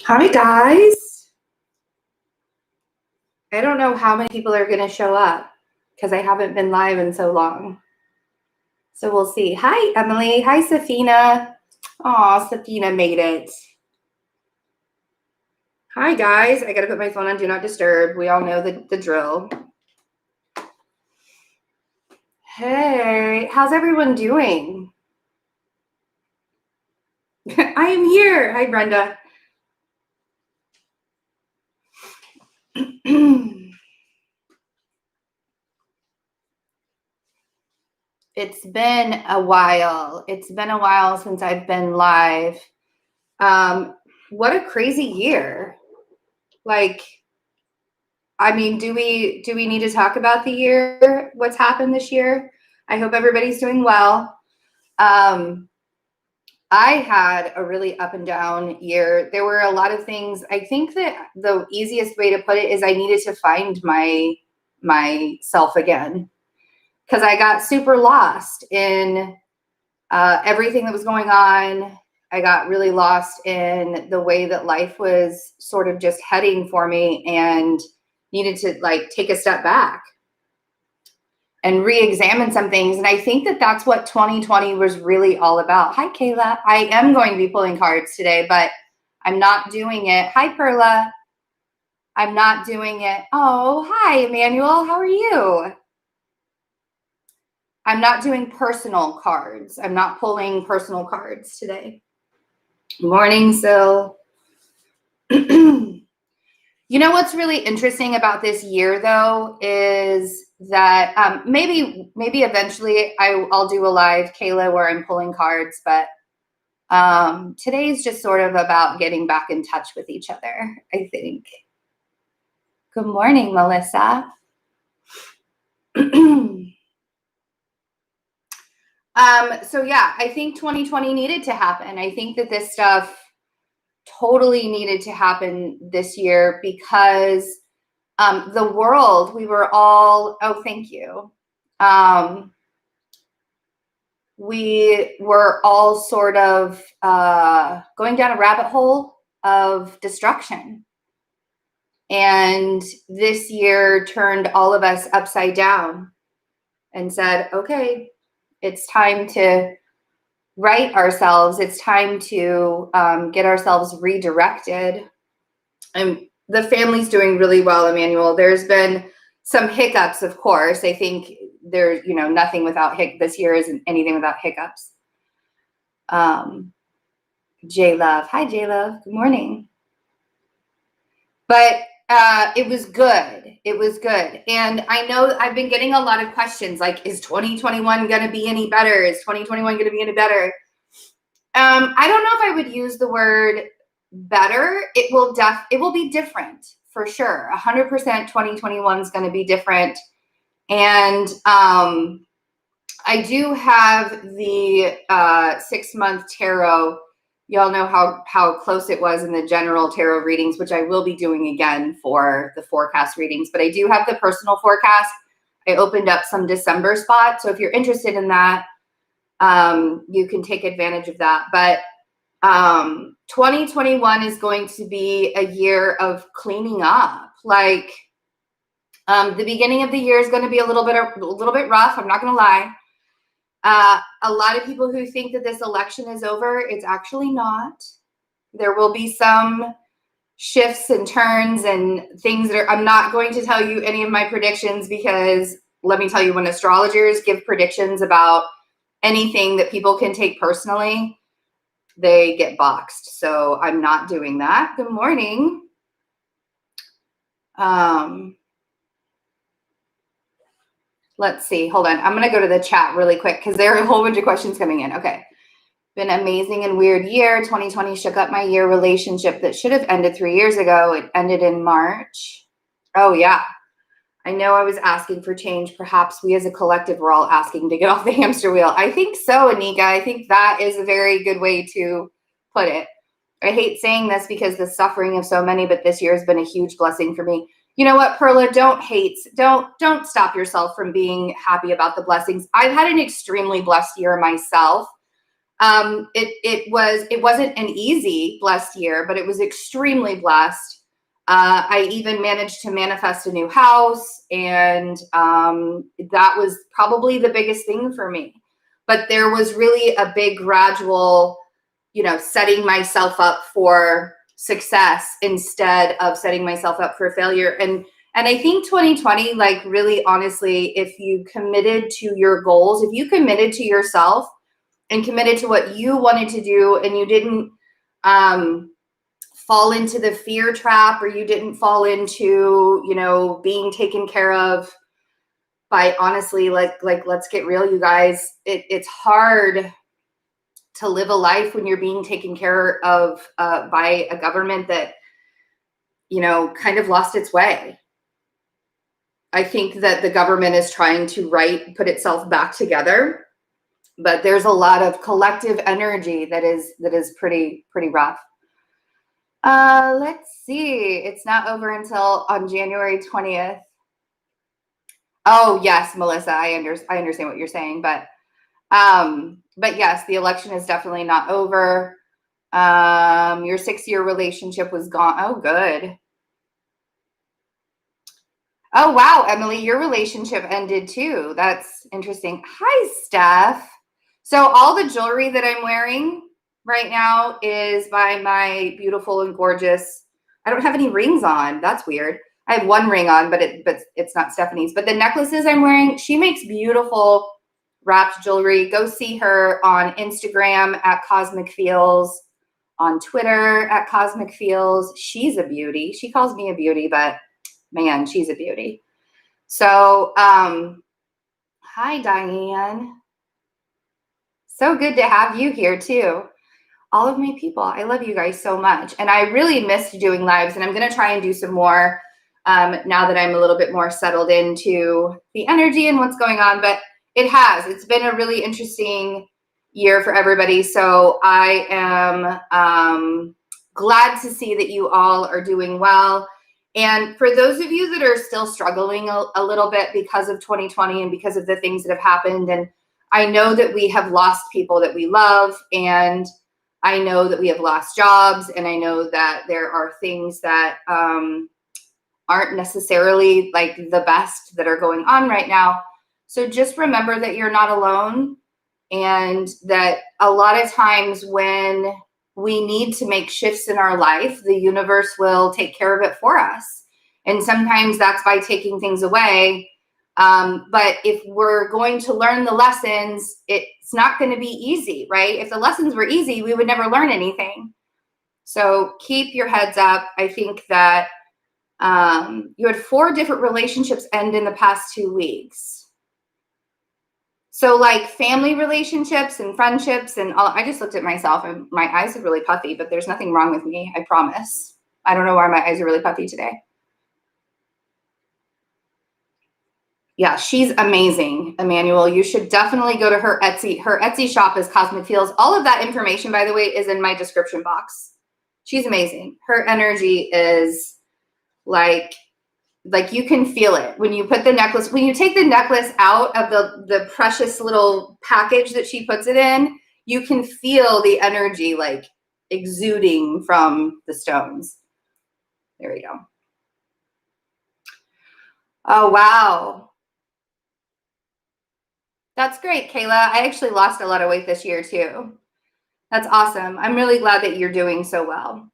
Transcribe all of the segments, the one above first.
Hi, guys. I don't know how many people are going to show up because I haven't been live in so long. So we'll see. Hi, Emily. Hi, Safina. Aw, Safina made it. Hi, guys. I got to put my phone on Do Not Disturb. We all know the drill. Hey, how's everyone doing? I am here. Hi, Brenda. It's been a while. It's been a while since I've been live. What a crazy year. I mean, do we need to talk about the year? What's happened this year? I hope everybody's doing well. I had a really up and down year. There were a lot of things. I think that the easiest way to put it is I needed to find myself again because I got super lost in everything that was going on. I got really lost in the way that life was sort of just heading for me and needed to take a step back and re-examine some things. And I think that that's what 2020 was really all about. Hi, Kayla. I am going to be pulling cards today, but I'm not doing it. Hi, Perla. I'm not doing it. Oh, hi, Emmanuel. How are you? I'm not doing personal cards. I'm not pulling personal cards today. Morning, Sil. You know what's really interesting about this year, though, is that maybe eventually I'll do a live, Kayla, where I'm pulling cards, but today's just sort of about getting back in touch with each other, I think. Good morning, Melissa. So yeah, I think 2020 needed to happen. I think that this stuff totally needed to happen this year because the world, we were all, oh, thank you. We were all sort of going down a rabbit hole of destruction. And this year turned all of us upside down and said, okay, it's time to right ourselves. It's time to get ourselves redirected. And the family's doing really well, Emmanuel. There's been some hiccups, of course. I think there's, nothing without this year isn't anything without hiccups. J-Love. Hi, J-Love. Good morning. But it was good. It was good. And I know I've been getting a lot of questions like, is 2021 going to be any better? Is 2021 going to be any better? I don't know if I would use the word better. It will be different for sure. 100% 2021 is going to be different. And I do have the 6-month tarot. Y'all know how close it was in the general tarot readings, which I will be doing again for the forecast readings. But I do have the personal forecast. I opened up some December spots. So if you're interested in that, you can take advantage of that. But 2021 is going to be a year of cleaning up. The beginning of the year is going to be a little bit rough. I'm not going to lie. A lot of people who think that this election is over, it's actually not. There will be some shifts and turns and things I'm not going to tell you any of my predictions because let me tell you, when astrologers give predictions about anything that people can take personally, they get boxed. So I'm not doing that. Good morning. Let's see. Hold on. I'm going to go to the chat really quick because there are a whole bunch of questions coming in. Okay. Been an amazing and weird year. 2020 shook up my year. Relationship that should have ended 3 years ago. It ended in March. Oh, yeah. I know I was asking for change. Perhaps we as a collective were all asking to get off the hamster wheel. I think so, Anika. I think that is a very good way to put it. I hate saying this because the suffering of so many, but this year has been a huge blessing for me. You know what, Perla? Don't stop yourself from being happy about the blessings. I've had an extremely blessed year myself. It wasn't an easy blessed year, but it was extremely blessed. I even managed to manifest a new house, and that was probably the biggest thing for me. But there was really a big gradual, setting myself up for success instead of setting myself up for failure. And I think 2020, like, really honestly, if you committed to your goals, if you committed to yourself and committed to what you wanted to do, and you didn't fall into the fear trap, or you didn't fall into, being taken care of by, honestly, like let's get real, you guys, it's hard to live a life when you're being taken care of by a government that, kind of lost its way. I think that the government is trying to put itself back together, but there's a lot of collective energy that is pretty rough. Let's see. It's not over until on January 20th. Oh, yes, Melissa, I understand what you're saying, but yes, the election is definitely not over. Your 6-year relationship was gone. Oh, good. Oh, wow, Emily, your relationship ended too. That's interesting. Hi, Steph. So all the jewelry that I'm wearing right now is by my beautiful and gorgeous. I don't have any rings on. That's weird. I have one ring on, but it's not Stephanie's. But the necklaces I'm wearing, she makes beautiful wrapped jewelry. Go see her on Instagram at Cosmic Feels, on Twitter at Cosmic Feels. She's a beauty. She calls me a beauty, but man, she's a beauty. So, hi, Diane. So good to have you here too. All of my people, I love you guys so much. And I really missed doing lives, and I'm going to try and do some more now that I'm a little bit more settled into the energy and what's going on. But it's been a really interesting year for everybody. So I am glad to see that you all are doing well. And for those of you that are still struggling a little bit because of 2020 and because of the things that have happened, and I know that we have lost people that we love, and I know that we have lost jobs, and I know that there are things that aren't necessarily like the best that are going on right now. So just remember that you're not alone, and that a lot of times when we need to make shifts in our life, the universe will take care of it for us. And sometimes that's by taking things away. But if we're going to learn the lessons, it's not going to be easy, right? If the lessons were easy, we would never learn anything. So keep your heads up. I think that you had 4 different relationships end in the past 2 weeks. So like family relationships and friendships and all. I just looked at myself and my eyes are really puffy, but there's nothing wrong with me. I promise. I don't know why my eyes are really puffy today. Yeah, she's amazing, Emmanuel. You should definitely go to her Etsy. Her Etsy shop is Cosmic Feels. All of that information, by the way, is in my description box. She's amazing. Her energy is like you can feel it when you put the necklace, when you take the necklace out of the precious little package that she puts it in, you can feel the energy like exuding from the stones. There we go. Oh, wow. That's great, Kayla. I actually lost a lot of weight this year too. That's awesome. I'm really glad that you're doing so well.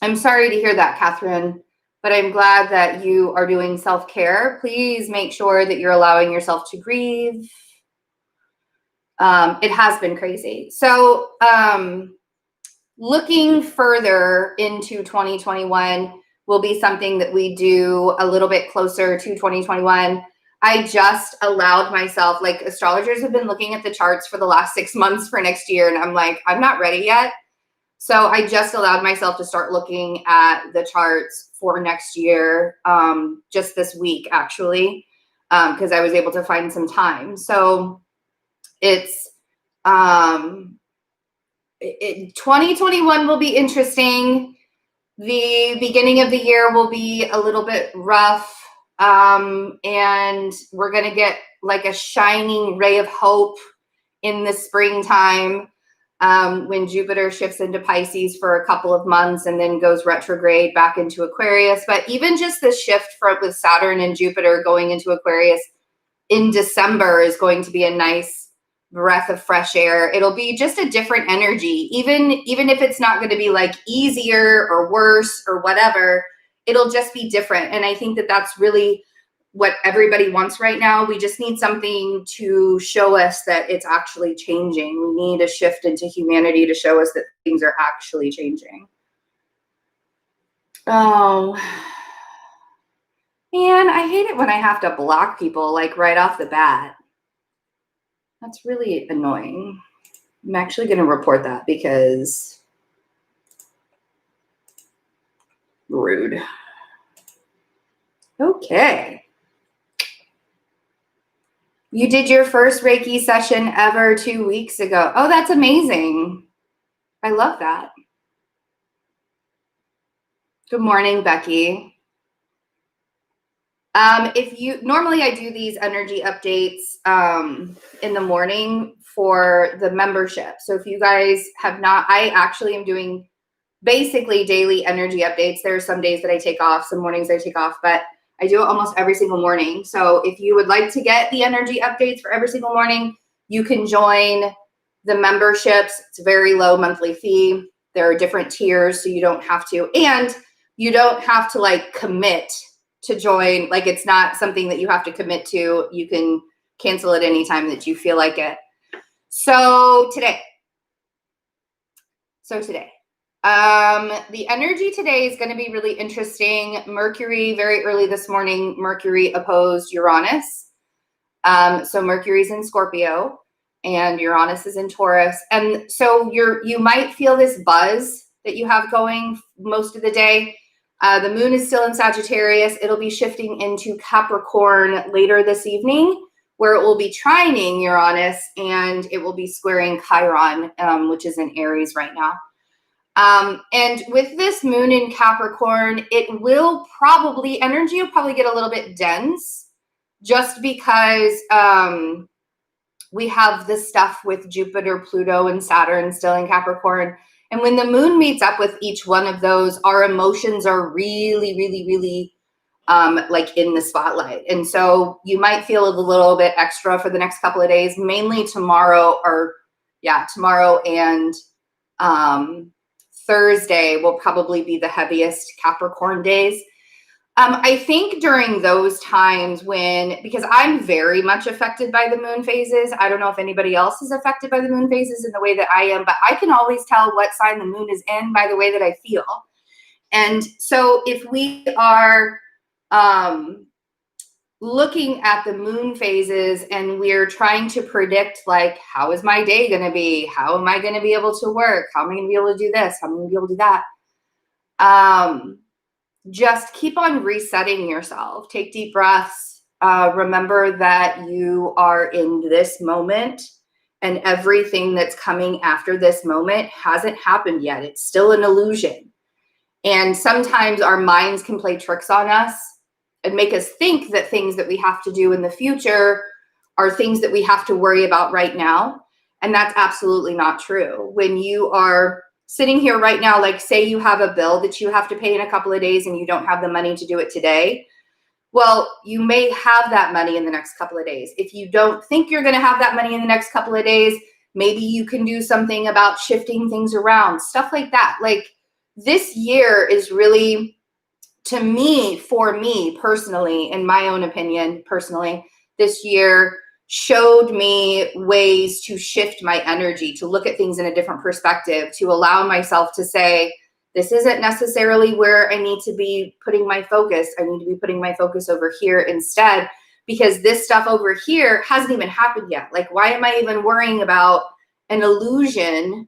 I'm sorry to hear that, Catherine, but I'm glad that you are doing self-care. Please make sure that you're allowing yourself to grieve. It has been crazy. So looking further into 2021 will be something that we do a little bit closer to 2021. I just allowed myself, like, astrologers have been looking at the charts for the last 6 months for next year, and I'm like, I'm not ready yet. So I just allowed myself to start looking at the charts for next year, just this week, actually, because I was able to find some time. So it's 2021 will be interesting. The beginning of the year will be a little bit rough, and we're going to get like a shining ray of hope in the springtime. when Jupiter shifts into Pisces for a couple of months and then goes retrograde back into Aquarius. But even just this shift with Saturn and Jupiter going into Aquarius in December is going to be a nice breath of fresh air. It'll be just a different energy, even if it's not going to be like easier or worse or whatever, it'll just be different. And I think that that's really what everybody wants right now. We just need something to show us that it's actually changing. We need a shift into humanity to show us that things are actually changing. Oh, man, I hate it when I have to block people like right off the bat. That's really annoying. I'm actually going to report that because rude. Okay. You did your first Reiki session ever 2 weeks ago. Oh, that's amazing. I love that. Good morning, Becky. Normally I do these energy updates in the morning for the membership. So if you guys have not, I actually am doing basically daily energy updates. There are some days that I take off, some mornings I take off, but I do it almost every single morning. So if you would like to get the energy updates for every single morning, you can join the memberships. It's a very low monthly fee. There are different tiers, so you don't have to. And you don't have to like commit to join. Like it's not something that you have to commit to. You can cancel at any time that you feel like it. So today, the energy today is going to be really interesting. Mercury, very early this morning, Mercury opposed Uranus. So Mercury's in Scorpio and Uranus is in Taurus. And so you might feel this buzz that you have going most of the day. The moon is still in Sagittarius. It'll be shifting into Capricorn later this evening, where it will be trining Uranus and it will be squaring Chiron, which is in Aries right now. And with this moon in Capricorn, energy will probably get a little bit dense just because we have this stuff with Jupiter, Pluto, and Saturn still in Capricorn. And when the moon meets up with each one of those, our emotions are really, really, really like in the spotlight. And so you might feel a little bit extra for the next couple of days, mainly tomorrow and Thursday will probably be the heaviest Capricorn days. I think during those times because I'm very much affected by the moon phases. I don't know if anybody else is affected by the moon phases in the way that I am, but I can always tell what sign the moon is in by the way that I feel. And so if we are looking at the moon phases and we're trying to predict, like, how is my day going to be? How am I going to be able to work? How am I going to be able to do this? How am I going to be able to do that? Just keep on resetting yourself. Take deep breaths. Remember that you are in this moment and everything that's coming after this moment hasn't happened yet. It's still an illusion. And sometimes our minds can play tricks on us and make us think that things that we have to do in the future are things that we have to worry about right now. And that's absolutely not true. When you are sitting here right now, like say you have a bill that you have to pay in a couple of days and you don't have the money to do it today. Well, you may have that money in the next couple of days. If you don't think you're going to have that money in the next couple of days, maybe you can do something about shifting things around, stuff like that. Like this year is really, to me, for me personally, in my own opinion, personally, this year showed me ways to shift my energy, to look at things in a different perspective, to allow myself to say, this isn't necessarily where I need to be putting my focus. I need to be putting my focus over here instead, because this stuff over here hasn't even happened yet. Like, why am I even worrying about an illusion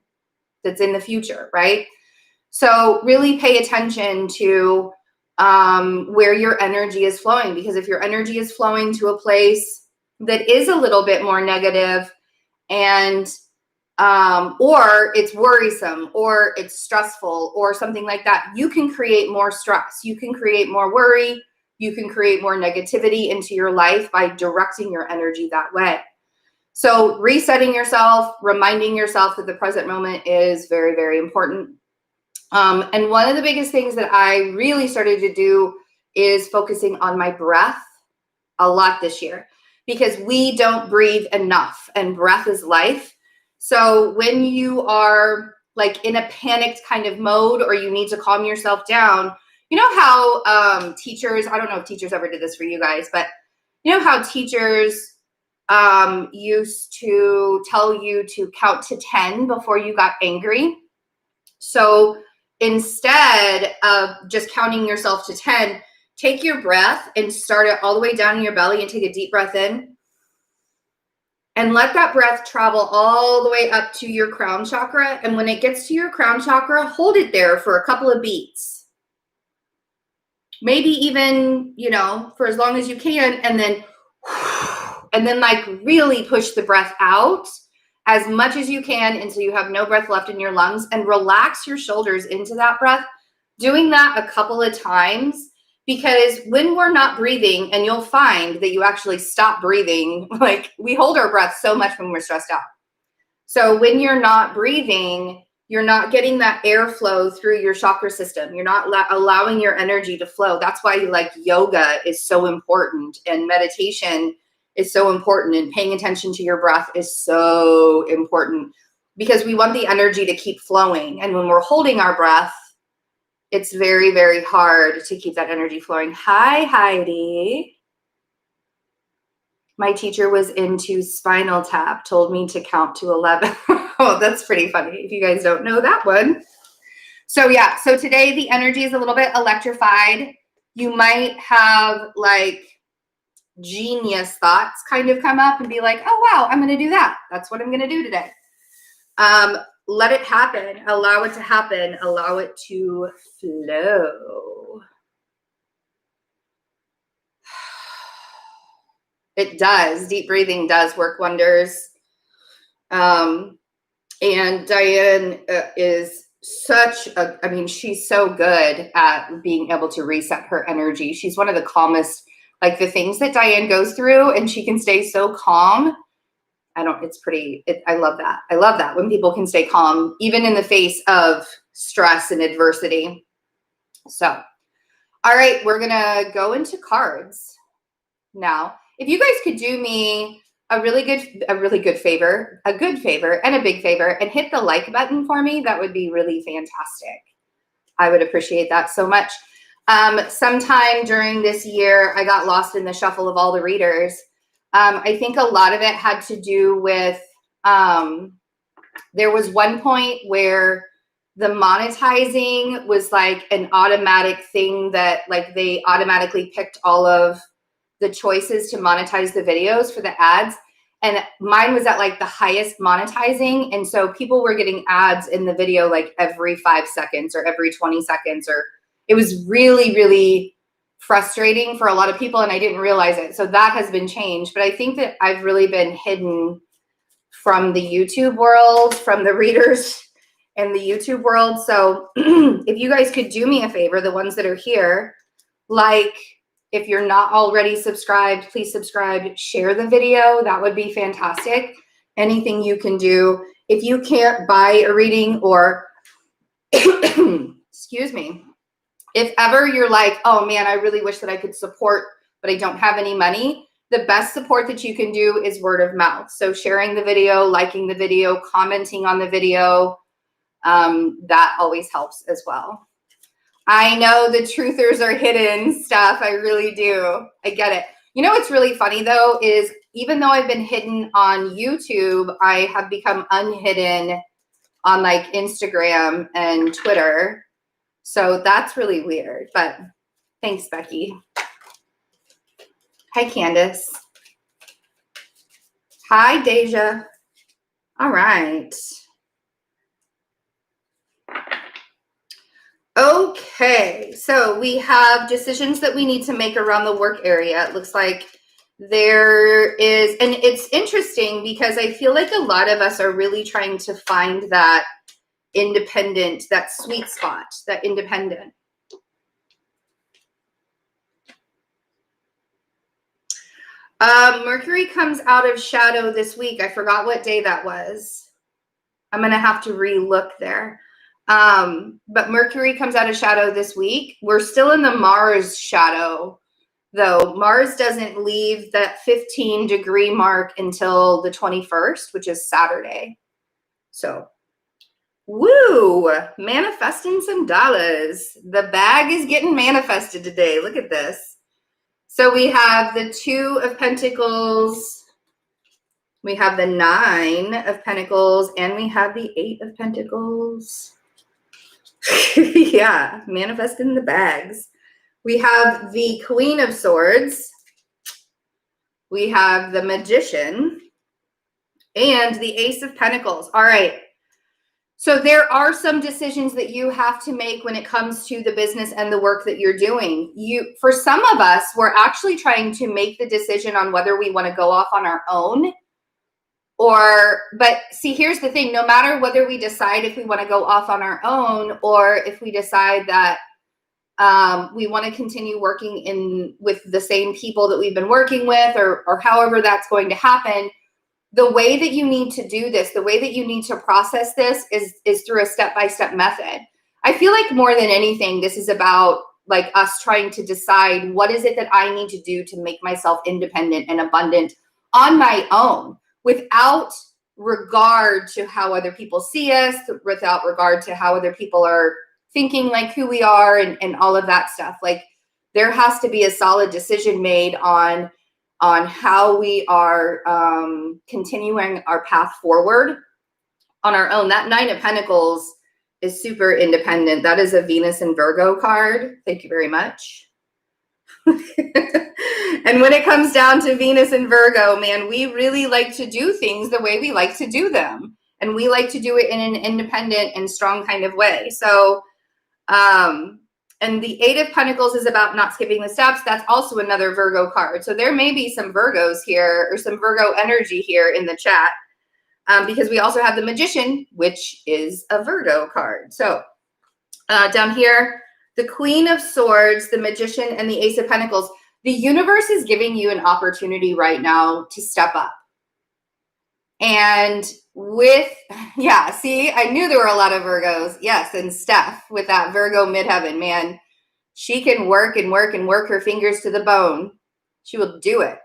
that's in the future, right? So really pay attention to where your energy is flowing, because if your energy is flowing to a place that is a little bit more negative and or it's worrisome or it's stressful or something like that, you can create more stress. You can create more worry. You can create more negativity into your life by directing your energy that way. So resetting yourself, reminding yourself that the present moment is very, very important. And one of the biggest things that I really started to do is focusing on my breath a lot this year, because we don't breathe enough, and breath is life. So when you are like in a panicked kind of mode, or you need to calm yourself down, you know how teachers, I don't know if teachers ever did this for you guys, but you know how teachers used to tell you to count to 10 before you got angry? So instead of just counting yourself to 10, take your breath and start it all the way down in your belly, and take a deep breath in. And let that breath travel all the way up to your crown chakra. And when it gets to your crown chakra, hold it there for a couple of beats. Maybe even, for as long as you can. And then like really push the breath out as much as you can until you have no breath left in your lungs, and relax your shoulders into that breath. Doing that a couple of times, because when we're not breathing, and you'll find that you actually stop breathing, like we hold our breath so much when we're stressed out. So when you're not breathing, you're not getting that airflow through your chakra system. You're not allowing your energy to flow. That's why like yoga is so important, and meditation is so important, and paying attention to your breath is so important, because we want the energy to keep flowing. And when we're holding our breath, it's very, very hard to keep that energy flowing. Hi, Heidi. My teacher was into Spinal Tap, told me to count to 11. Oh, that's pretty funny if you guys don't know that one. So yeah, so today the energy is a little bit electrified. You might have like genius thoughts kind of come up and be like, oh, wow, I'm going to do that. That's what I'm going to do today. Let it happen. Allow it to happen. Allow it to flow. It does. Deep breathing does work wonders. And Diane is she's so good at being able to reset her energy. She's one of the calmest, like the things that Diane goes through, and she can stay so calm. I love that. I love that when people can stay calm, even in the face of stress and adversity. So, all right, we're going to go into cards now. If you guys could do me a good favor and a big favor, and hit the like button for me, that would be really fantastic. I would appreciate that so much. Sometime during this year, I got lost in the shuffle of all the readers. I think a lot of it had to do with, there was one point where the monetizing was like an automatic thing, that like they automatically picked all of the choices to monetize the videos for the ads. And mine was at like the highest monetizing. And so people were getting ads in the video like every 5 seconds or every 20 seconds, or it was really, really frustrating for a lot of people, and I didn't realize it. So that has been changed. But I think that I've really been hidden from the YouTube world, from the readers and the YouTube world. So if you guys could do me a favor, the ones that are here, like if you're not already subscribed, please subscribe, share the video. That would be fantastic. Anything you can do. If you can't buy a reading, or excuse me, if ever you're like, oh man, I really wish that I could support, but I don't have any money, the best support that you can do is word of mouth. So sharing the video, liking the video, commenting on the video, that always helps as well. I know the truthers are hidden stuff. I really do. I get it. You know what's really funny though is, even though I've been hidden on YouTube, I have become unhidden on like Instagram and Twitter. So that's really weird, but thanks, Becky. Hi, Candace. Hi, Deja. All right. Okay, so we have decisions that we need to make around the work area. It looks like there is, and it's interesting because I feel like a lot of us are really trying to find that independent, that sweet spot, that independent. Mercury comes out of shadow this week. I forgot what day that was. I'm going to have to re-look there. But Mercury comes out of shadow this week. We're still in the Mars shadow, though. Mars doesn't leave that 15-degree mark until the 21st, which is Saturday. So, woo! Manifesting some dollars. The bag is getting manifested today. Look at this. So we have the 2 of Pentacles, we have the 9 of Pentacles, and we have the 8 of Pentacles. Yeah, manifesting the bags. We have the Queen of Swords, we have the Magician, and the Ace of Pentacles. All right. So there are some decisions that you have to make when it comes to the business and the work that you're doing. For some of us, we're actually trying to make the decision on whether we want to go off on our own but see, here's the thing. No matter whether we decide if we want to go off on our own or if we decide that we want to continue working with the same people that we've been working with or however that's going to happen, the way that you need to do this, the way that you need to process this is through a step-by-step method. I feel like more than anything, this is about like us trying to decide what is it that I need to do to make myself independent and abundant on my own without regard to how other people see us, without regard to how other people are thinking like who we are and all of that stuff. Like there has to be a solid decision made on how we are continuing our path forward on our own. That 9 of Pentacles is super independent. That is a Venus and Virgo card. Thank you very much. And when it comes down to Venus and Virgo, man, we really like to do things the way we like to do them. And we like to do it in an independent and strong kind of way. So, and the 8 of Pentacles is about not skipping the steps. That's also another Virgo card. So there may be some Virgos here or some Virgo energy here in the chat because we also have the Magician, which is a Virgo card. So down here, the Queen of Swords, the Magician, and the Ace of Pentacles. The universe is giving you an opportunity right now to step up. And see, I knew there were a lot of Virgos. Yes, and Steph with that Virgo midheaven, man, she can work and work and work her fingers to the bone. She will do it.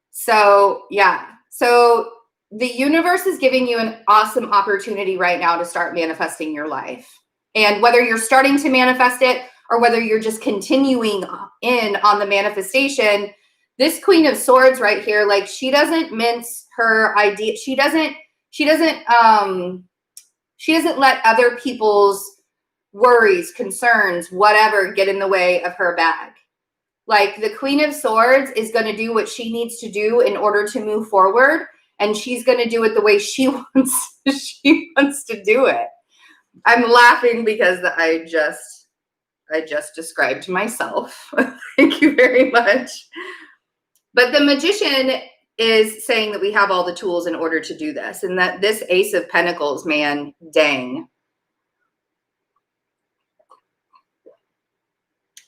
So, yeah. So the universe is giving you an awesome opportunity right now to start manifesting your life. And whether you're starting to manifest it or whether you're just continuing in on the manifestation, this Queen of Swords right here, like she doesn't mince her idea. She doesn't let other people's worries, concerns, whatever get in the way of her bag. Like the Queen of Swords is going to do what she needs to do in order to move forward. And she's going to do it the way she wants to do it. I'm laughing because I just described myself. Thank you very much. But the Magician is saying that we have all the tools in order to do this. And that this Ace of Pentacles, man, dang.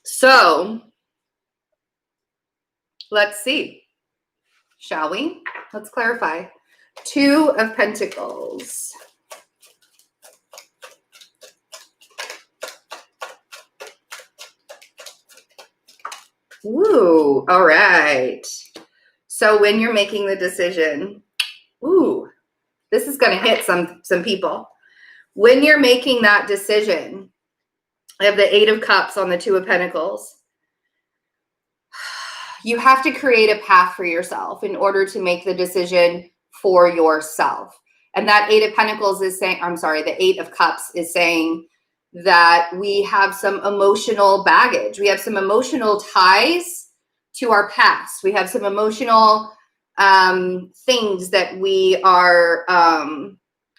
So let's see. Shall we? Let's clarify. 2 of Pentacles. Ooh, all right. So when you're making the decision, ooh, this is going to hit some people. When you're making that decision, I have the 8 of Cups on the 2 of Pentacles. You have to create a path for yourself in order to make the decision for yourself. And that 8 of Pentacles is saying, the 8 of Cups is saying that we have some emotional baggage. We have some emotional ties to our past. We have some emotional things that we are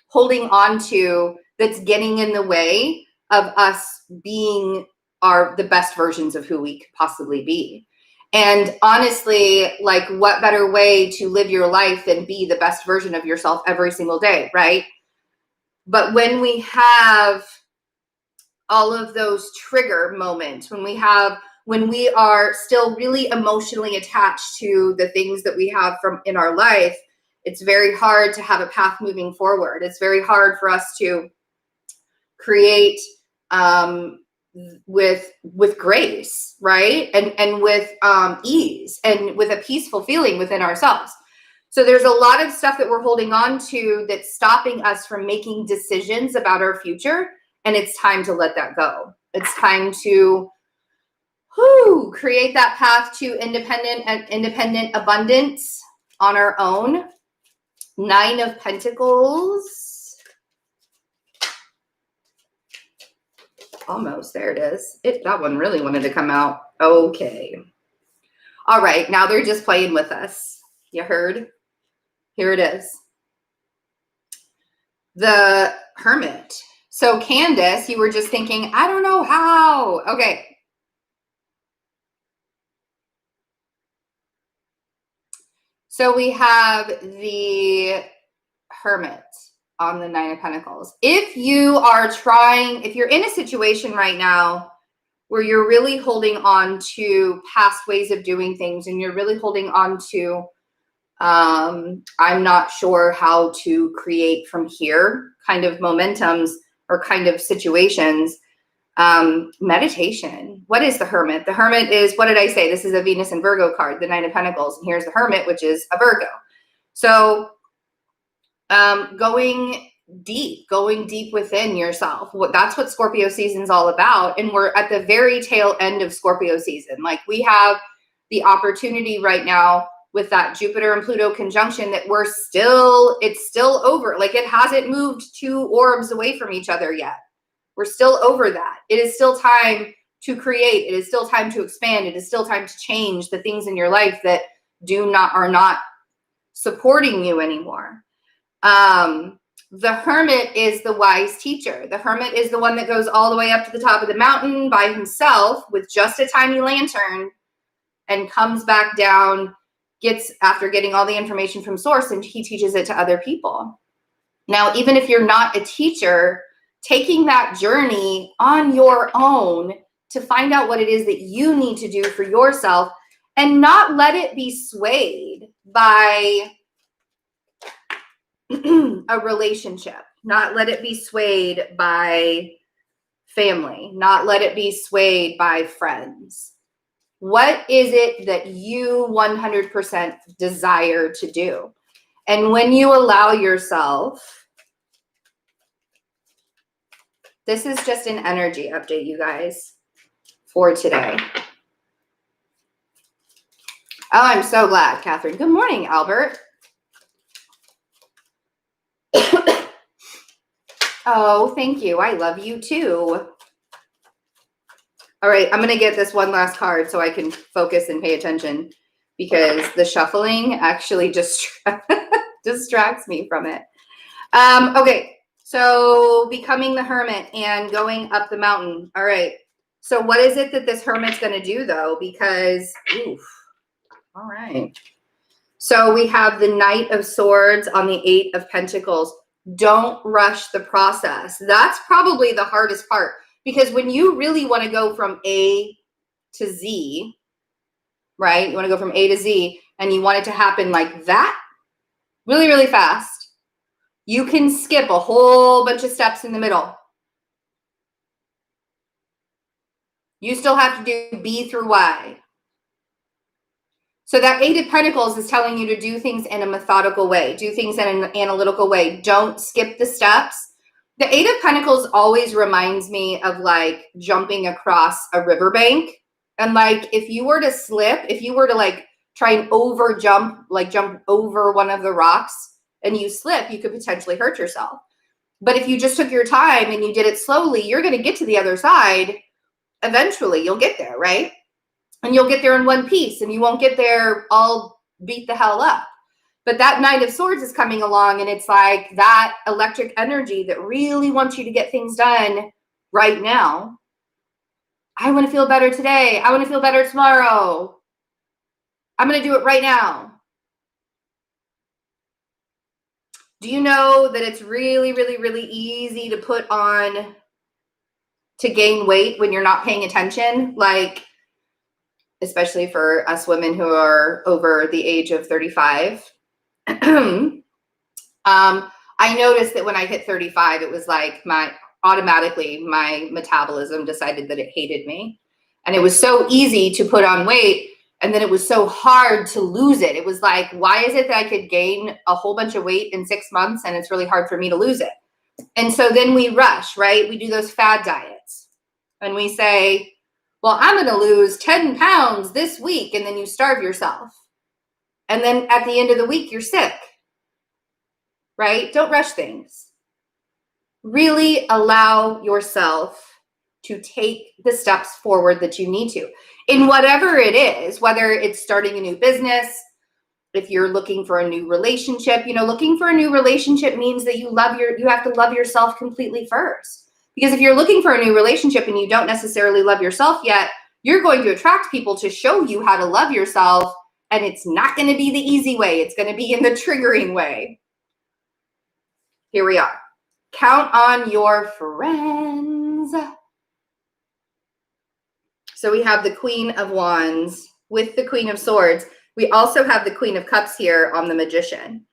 holding on to that's getting in the way of us being the best versions of who we could possibly be. And honestly, like what better way to live your life than be the best version of yourself every single day, right? But when we have all of those trigger moments, when we have when we are still really emotionally attached to the things that we have from in our life, it's very hard to have a path moving forward. It's very hard for us to create with grace, right? And with ease and with a peaceful feeling within ourselves. So there's a lot of stuff that we're holding on to that's stopping us from making decisions about our future. And it's time to let that go. It's time to create that path to independent abundance on our own. 9 of Pentacles. Almost, there it is. That one really wanted to come out. Okay. All right, now they're just playing with us. You heard? Here it is. The Hermit. So Candace, you were just thinking, I don't know how. Okay. So we have the Hermit on the 9 of Pentacles. If you're in a situation right now where you're really holding on to past ways of doing things and you're really holding on to, I'm not sure how to create from here kind of momentums or kind of situations, meditation. What is the Hermit? The Hermit is, what did I say? This is a Venus and Virgo card, the 9 of Pentacles. And here's the Hermit, which is a Virgo. So going deep within yourself. That's what Scorpio season is all about. And we're at the very tail end of Scorpio season. Like, we have the opportunity right now with that Jupiter and Pluto conjunction that it's still over. Like, it hasn't moved 2 orbs away from each other yet. We're still over that. It is still time to create. It is still time to expand. It is still time to change the things in your life that are not supporting you anymore. The Hermit is the wise teacher. The Hermit is the one that goes all the way up to the top of the mountain by himself with just a tiny lantern and comes back down, after getting all the information from source, and he teaches it to other people. Now, even if you're not a teacher, taking that journey on your own to find out what it is that you need to do for yourself and not let it be swayed by a relationship, not let it be swayed by family, not let it be swayed by friends. What is it that you 100% desire to do? And when you allow yourself, this is just an energy update, you guys, for today. Oh, I'm so glad, Catherine. Good morning, Albert. Oh, thank you. I love you too. All right, I'm going to get this one last card so I can focus and pay attention, because the shuffling actually just distracts me from it. Okay, so becoming the Hermit and going up the mountain. All right, so what is it that this Hermit's going to do, though? Because, all right. So we have the Knight of Swords on the 8 of Pentacles. Don't rush the process. That's probably the hardest part, because when you really want to go from A to Z, right? You want to go from A to Z and you want it to happen like that, really, really fast. You can skip a whole bunch of steps in the middle. You still have to do B through Y. So that 8 of Pentacles is telling you to do things in a methodical way, do things in an analytical way. Don't skip the steps. The 8 of Pentacles always reminds me of like jumping across a riverbank. And like, if you were to slip, if you were to like try and jump over one of the rocks and you slip, you could potentially hurt yourself. But if you just took your time and you did it slowly, you're going to get to the other side. Eventually you'll get there, right? And you'll get there in one piece, and you won't get there all beat the hell up. But that Knight of Swords is coming along, and it's like that electric energy that really wants you to get things done right now. I want to feel better today. I want to feel better tomorrow. I'm going to do it right now. Do you know that it's really, really, really easy to gain weight when you're not paying attention? Like, especially for us women who are over the age of 35. I noticed that when I hit 35, it was like automatically my metabolism decided that it hated me. And it was so easy to put on weight, and then it was so hard to lose it. It was like, why is it that I could gain a whole bunch of weight in 6 months and it's really hard for me to lose it? And so then we rush, right? We do those fad diets and we say, well, I'm going to lose 10 pounds this week. And then you starve yourself. And then at the end of the week, you're sick, right? Don't rush things. Really allow yourself to take the steps forward that you need to in whatever it is, whether it's starting a new business, if you're looking for a new relationship. Looking for a new relationship means that you have to love yourself completely first. Because if you're looking for a new relationship and you don't necessarily love yourself yet, you're going to attract people to show you how to love yourself. And it's not going to be the easy way. It's going to be in the triggering way. Here we are. Count on your friends. So we have the Queen of Wands with the Queen of Swords. We also have the Queen of Cups here on the Magician.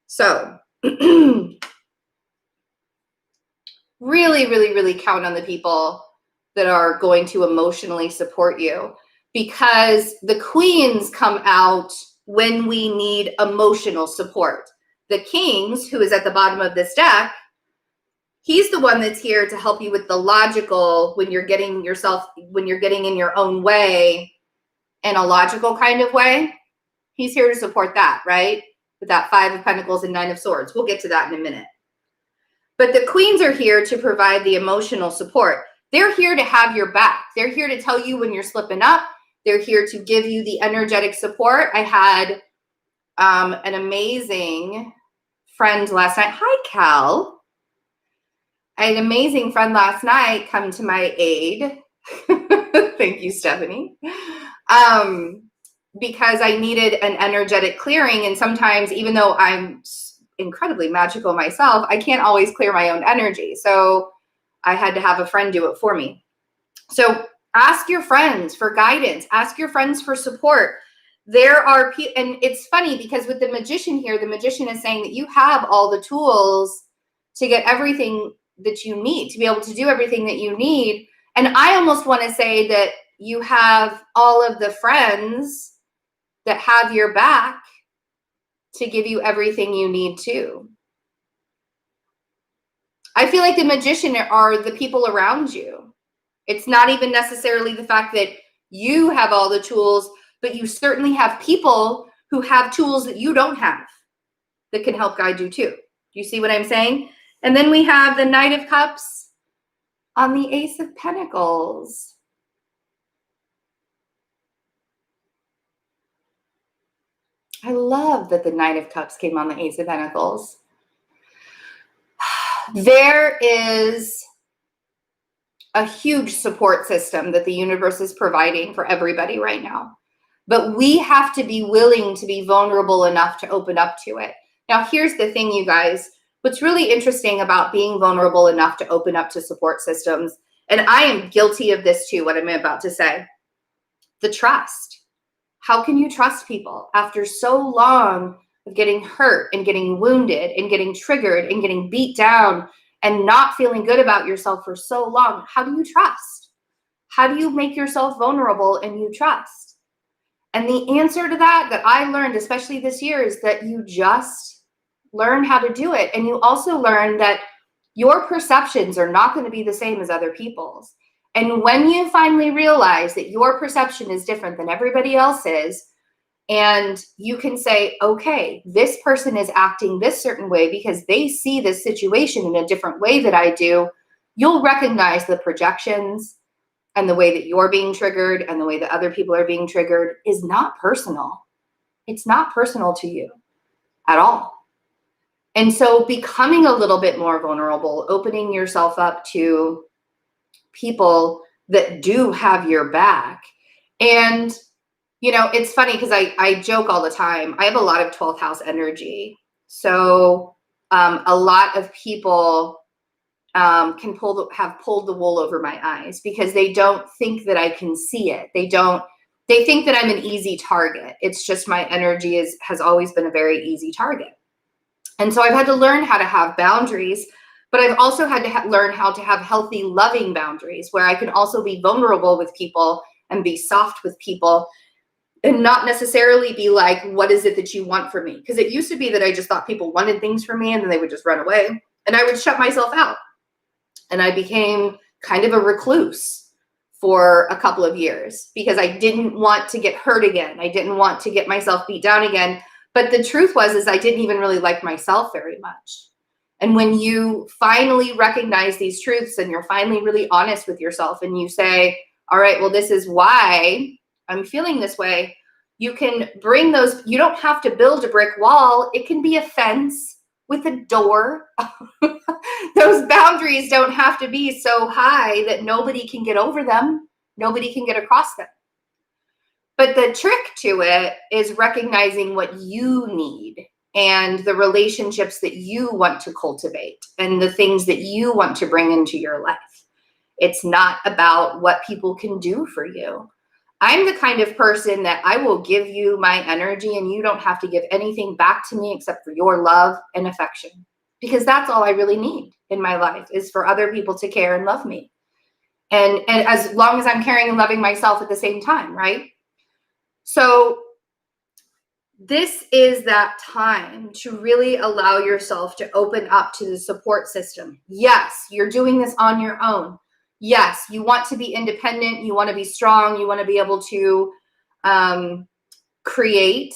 So really, really, really count on the people that are going to emotionally support you, because the Queens come out when we need emotional support. The Kings, who is at the bottom of this deck, he's the one that's here to help you with the logical when you're getting in your own way in a logical kind of way. He's here to support that, right? With that 5 of Pentacles and 9 of Swords. We'll get to that in a minute. But the Queens are here to provide the emotional support. They're here to have your back. They're here to tell you when you're slipping up. They're here to give you the energetic support. I had an amazing friend last night. Hi, Cal. I had an amazing friend last night come to my aid. Thank you, Stephanie. Because I needed an energetic clearing. And sometimes, even though I'm incredibly magical myself, I can't always clear my own energy. So I had to have a friend do it for me. So ask your friends for guidance. Ask your friends for support. There are people, and it's funny because with the Magician here, the Magician is saying that you have all the tools to get everything that you need, to be able to do everything that you need. And I almost want to say that you have all of the friends that have your back to give you everything you need too. I feel like the Magician are the people around you. It's not even necessarily the fact that you have all the tools, but you certainly have people who have tools that you don't have that can help guide you too. Do you see what I'm saying? And then we have the Knight of Cups on the Ace of Pentacles. I love that the Knight of Cups came on the Ace of Pentacles. There is a huge support system that the universe is providing for everybody right now. But we have to be willing to be vulnerable enough to open up to it. Now, here's the thing, you guys. What's really interesting about being vulnerable enough to open up to support systems, and I am guilty of this too, what I'm about to say, the trust. How can you trust people after so long of getting hurt and getting wounded and getting triggered and getting beat down and not feeling good about yourself for so long? How do you trust? How do you make yourself vulnerable and you trust? And the answer to that I learned, especially this year, is that you just learn how to do it. And you also learn that your perceptions are not going to be the same as other people's. And when you finally realize that your perception is different than everybody else's, and you can say, okay, this person is acting this certain way because they see this situation in a different way that I do, you'll recognize the projections and the way that you're being triggered and the way that other people are being triggered is not personal. It's not personal to you at all. And so becoming a little bit more vulnerable, opening yourself up to people that do have your back. And, it's funny because I joke all the time. I have a lot of 12th house energy. So a lot of people have pulled the wool over my eyes because they don't think that I can see it. They don't They think that I'm an easy target. It's just my energy has always been a very easy target. And so I've had to learn how to have boundaries, but I've also had to learn how to have healthy, loving boundaries where I can also be vulnerable with people and be soft with people and not necessarily be like, what is it that you want from me? Because it used to be that I just thought people wanted things from me and then they would just run away and I would shut myself out. And I became kind of a recluse for a couple of years because I didn't want to get hurt again. I didn't want to get myself beat down again. But the truth is I didn't even really like myself very much. And when you finally recognize these truths and you're finally really honest with yourself and you say, all right, well, this is why I'm feeling this way. You can bring those, you don't have to build a brick wall. It can be a fence with a door. Those boundaries don't have to be so high that nobody can get over them. Nobody can get across them. But the trick to it is recognizing what you need and the relationships that you want to cultivate and the things that you want to bring into your life. It's not about what people can do for you. I'm the kind of person that I will give you my energy and you don't have to give anything back to me except for your love and affection, because that's all I really need in my life is for other people to care and love me. And as long as I'm caring and loving myself at the same time, right? So this is that time to really allow yourself to open up to the support system. Yes, you're doing this on your own. Yes, you want to be independent. You want to be strong. You want to be able to create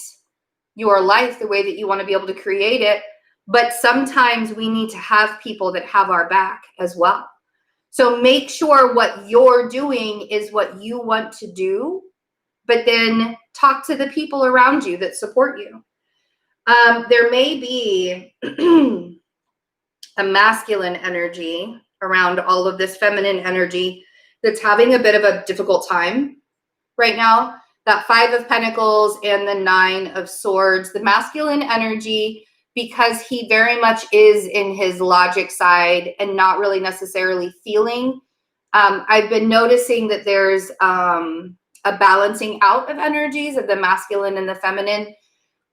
your life the way that you want to be able to create it. But sometimes we need to have people that have our back as well. So make sure what you're doing is what you want to do, but then talk to the people around you that support you. There may be a masculine energy around all of this feminine energy that's having a bit of a difficult time right now. That 5 of Pentacles and the 9 of Swords, the masculine energy, because he very much is in his logic side and not really necessarily feeling. I've been noticing that there's a balancing out of energies of the masculine and the feminine,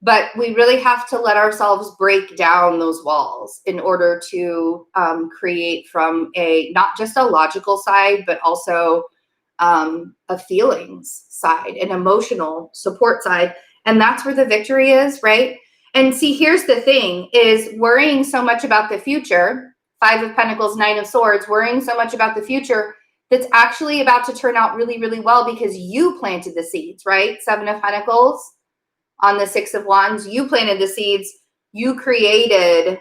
but we really have to let ourselves break down those walls in order to create from not just a logical side, but also a feelings side, an emotional support side. And that's where the victory is, right? And see, here's the thing is worrying so much about the future, 5 of Pentacles, 9 of Swords, worrying so much about the future that's actually about to turn out really, really well because you planted the seeds, right? 7 of Pentacles on the 6 of Wands, you planted the seeds, you created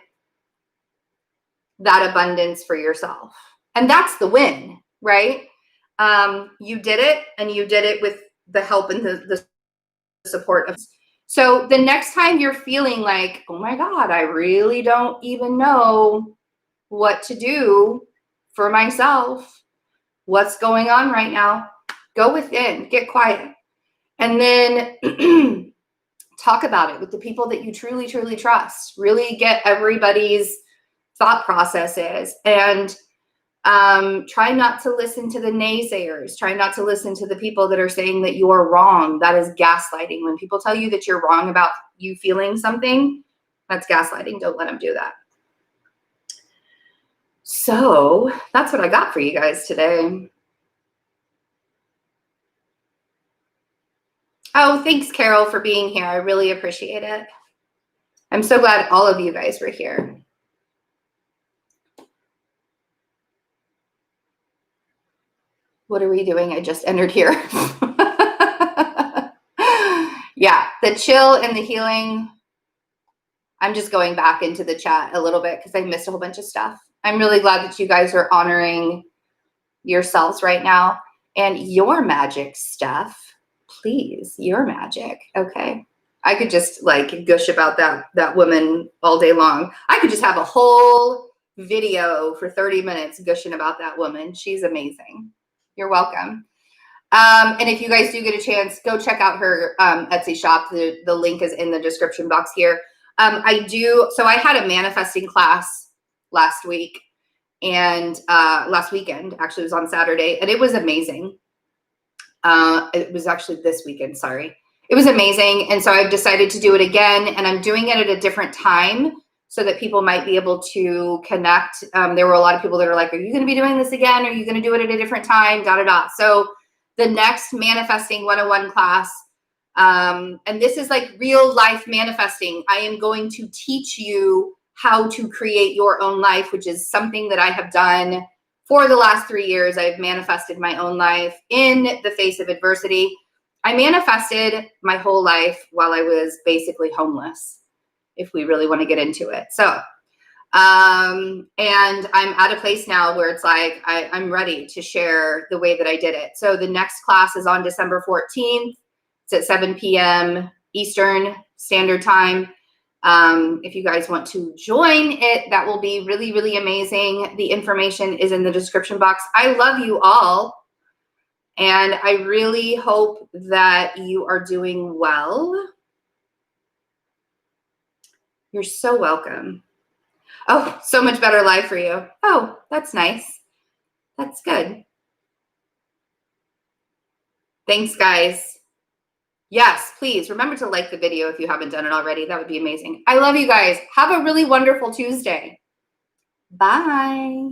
that abundance for yourself. And that's the win, right? You did it, and you did it with the help and the support of. So the next time you're feeling like, oh my God, I really don't even know what to do for myself, what's going on right now, go within, get quiet, and then talk about it with the people that you truly, truly trust. Really get everybody's thought processes and try not to listen to the naysayers. Try not to listen to the people that are saying that you are wrong. That is gaslighting. When people tell you that you're wrong about you feeling something, that's gaslighting. Don't let them do that. So that's what I got for you guys today. Oh, thanks, Carol, for being here. I really appreciate it. I'm so glad all of you guys were here. What are we doing? I just entered here. Yeah, the chill and the healing. I'm just going back into the chat a little bit because I missed a whole bunch of stuff. I'm really glad that you guys are honoring yourselves right now and your magic stuff. Please, your magic. Okay. I could just like gush about that woman all day long. I could just have a whole video for 30 minutes gushing about that woman. She's amazing. You're welcome. And if you guys do get a chance, go check out her Etsy shop. The link is in the description box here. So I had a manifesting class last week and last weekend, actually it was on Saturday, and it was amazing. It was actually this weekend, sorry. It was amazing. And so I've decided to do it again, and I'm doing it at a different time so that people might be able to connect. There were a lot of people that are like, are you going to be doing this again? Are you going to do it at a different time? Da, da, da. So the next Manifesting 101 class, and this is like real life manifesting. I am going to teach you how to create your own life, which is something that I have done for the last 3 years. I've manifested my own life in the face of adversity. I manifested my whole life while I was basically homeless, if we really want to get into it. So, and I'm at a place now where it's like, I'm ready to share the way that I did it. So the next class is on December 14th. It's at 7 p.m. Eastern Standard Time. If you guys want to join it, that will be really, really amazing. The information is in the description box. I love you all. And I really hope that you are doing well. You're so welcome. Oh, so much better life for you. Oh, that's nice. That's good. Thanks, guys. Yes, please remember to like the video if you haven't done it already. That would be amazing. I love you guys. Have a really wonderful Tuesday. Bye.